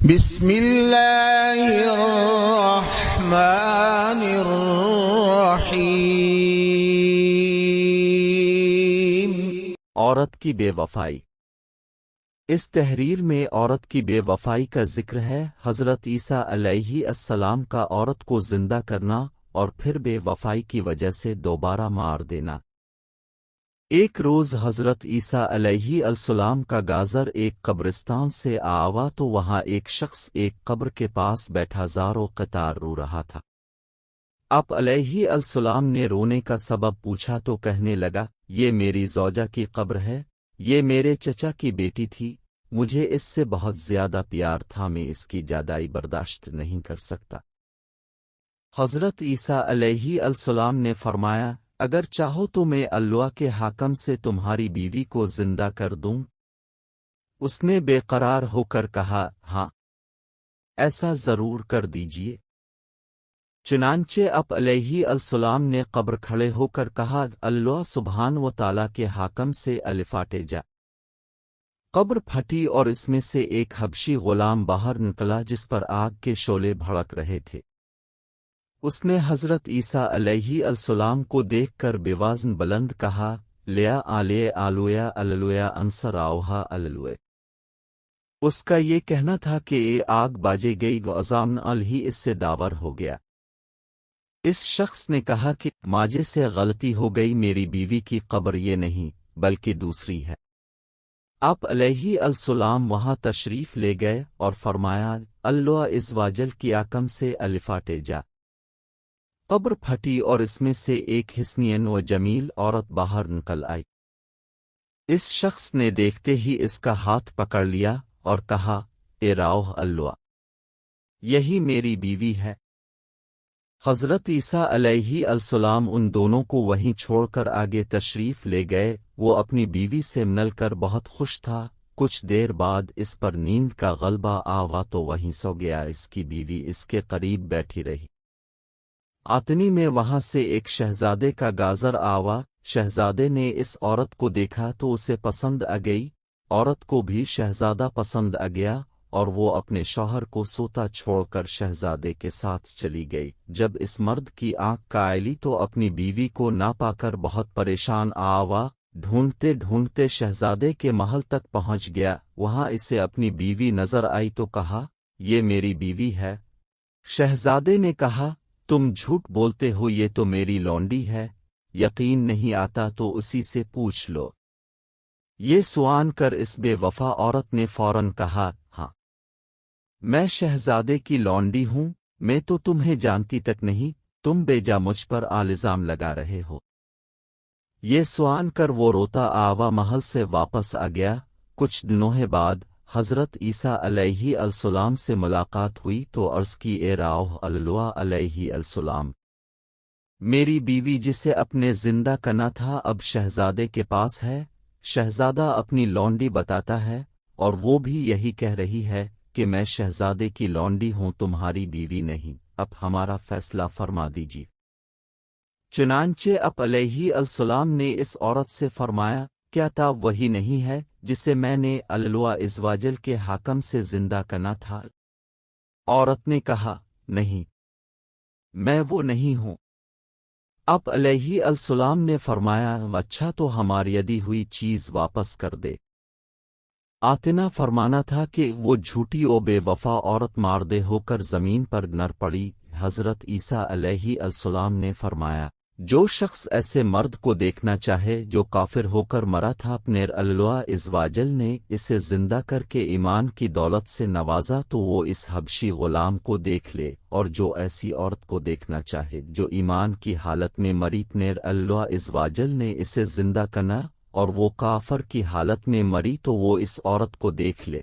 بسم اللہ الرحمن الرحیم۔ عورت کی بے وفائی۔ اس تحریر میں عورت کی بے وفائی کا ذکر ہے۔ حضرت عیسیٰ علیہ السلام کا عورت کو زندہ کرنا اور پھر بے وفائی کی وجہ سے دوبارہ مار دینا۔ ایک روز حضرت عیسیٰ علیہ السلام کا گازر ایک قبرستان سے آوا تو وہاں ایک شخص ایک قبر کے پاس بیٹھا زارو قطار رو رہا تھا۔ آپ علیہ السلام نے رونے کا سبب پوچھا تو کہنے لگا، یہ میری زوجہ کی قبر ہے، یہ میرے چچا کی بیٹی تھی، مجھے اس سے بہت زیادہ پیار تھا، میں اس کی جدائی برداشت نہیں کر سکتا۔ حضرت عیسیٰ علیہ السلام نے فرمایا، اگر چاہو تو میں اللہ کے حاکم سے تمہاری بیوی کو زندہ کر دوں۔ اس نے بے قرار ہو کر کہا، ہاں، ایسا ضرور کر دیجیے۔ چنانچہ آپ علیہ السلام نے قبر کھڑے ہو کر کہا، اللہ سبحان و تعالیٰ کے حاکم سے الفاٹے جا۔ قبر پھٹی اور اس میں سے ایک حبشی غلام باہر نکلا جس پر آگ کے شعلے بھڑک رہے تھے۔ اس نے حضرت عیسیٰ علیہ السلام کو دیکھ کر بوزن بلند کہا، لیا آلیہ آلویا اللویا انصر آوہا اللوے۔ اس کا یہ کہنا تھا کہ یہ آگ باجے گئی غزام ہی اس سے داور ہو گیا۔ اس شخص نے کہا کہ ماجے سے غلطی ہو گئی، میری بیوی کی قبر یہ نہیں بلکہ دوسری ہے۔ آپ علیہ السلام وہاں تشریف لے گئے اور فرمایا، اللہ عزوجل کی حاکم سے الفاٹے جا۔ قبر پھٹی اور اس میں سے ایک حسین و جمیل عورت باہر نکل آئی۔ اس شخص نے دیکھتے ہی اس کا ہاتھ پکڑ لیا اور کہا، اے راہ اللہ، یہی میری بیوی ہے۔ حضرت عیسیٰ علیہ السلام ان دونوں کو وہیں چھوڑ کر آگے تشریف لے گئے۔ وہ اپنی بیوی سے مل کر بہت خوش تھا۔ کچھ دیر بعد اس پر نیند کا غلبہ آوا تو وہیں سو گیا۔ اس کی بیوی اس کے قریب بیٹھی رہی۔ آتنی میں وہاں سے ایک شہزادے کا گازر آوا۔ شہزادے نے اس عورت کو دیکھا تو اسے پسند آ گئی، عورت کو بھی شہزادہ پسند آ گیا اور وہ اپنے شوہر کو سوتا چھوڑ کر شہزادے کے ساتھ چلی گئی۔ جب اس مرد کی آنکھ کائلی تو اپنی بیوی کو نہ پا کر بہت پریشان آوا، ڈھونڈتے ڈھونڈتے شہزادے کے محل تک پہنچ گیا۔ وہاں اسے اپنی بیوی نظر آئی تو کہا، یہ میری بیوی ہے۔ شہزادے نے کہا، تم جھوٹ بولتے ہو، یہ تو میری لونڈی ہے، یقین نہیں آتا تو اسی سے پوچھ لو۔ یہ سوال کر اس بے وفا عورت نے فوراً کہا، ہاں، میں شہزادے کی لونڈی ہوں، میں تو تمہیں جانتی تک نہیں، تم بے جا مجھ پر الزام لگا رہے ہو۔ یہ سوال کر وہ روتا آوا محل سے واپس آ گیا۔ کچھ دنوں بعد حضرت عیسیٰ علیہ السلام سے ملاقات ہوئی تو عرض کی، اے راہ اللہ علیہ السلام، میری بیوی جسے اپنے زندہ کرنا تھا اب شہزادے کے پاس ہے۔ شہزادہ اپنی لونڈی بتاتا ہے اور وہ بھی یہی کہہ رہی ہے کہ میں شہزادے کی لونڈی ہوں، تمہاری بیوی نہیں، اب ہمارا فیصلہ فرما دیجیے۔ چنانچہ آپ علیہ السلام نے اس عورت سے فرمایا، کیا تاب وہی نہیں ہے جسے میں نے اللہ عزوجل کے حاکم سے زندہ کرنا تھا؟ عورت نے کہا، نہیں، میں وہ نہیں ہوں۔ آپ علیہ السلام نے فرمایا، اچھا تو ہماری دی ہوئی چیز واپس کر دے۔ آتنا فرمانا تھا کہ وہ جھوٹی و بے وفا عورت ماردے ہو کر زمین پر گر پڑی۔ حضرت عیسیٰ علیہ السلام نے فرمایا، جو شخص ایسے مرد کو دیکھنا چاہے جو کافر ہو کر مرا تھا، اپنے اللہ عزوجل نے اسے زندہ کر کے ایمان کی دولت سے نوازا تو وہ اس حبشی غلام کو دیکھ لے، اور جو ایسی عورت کو دیکھنا چاہے جو ایمان کی حالت میں مری، اپنے اللہ عزوجل نے اسے زندہ کرنا، اور وہ کافر کی حالت میں مری تو وہ اس عورت کو دیکھ لے۔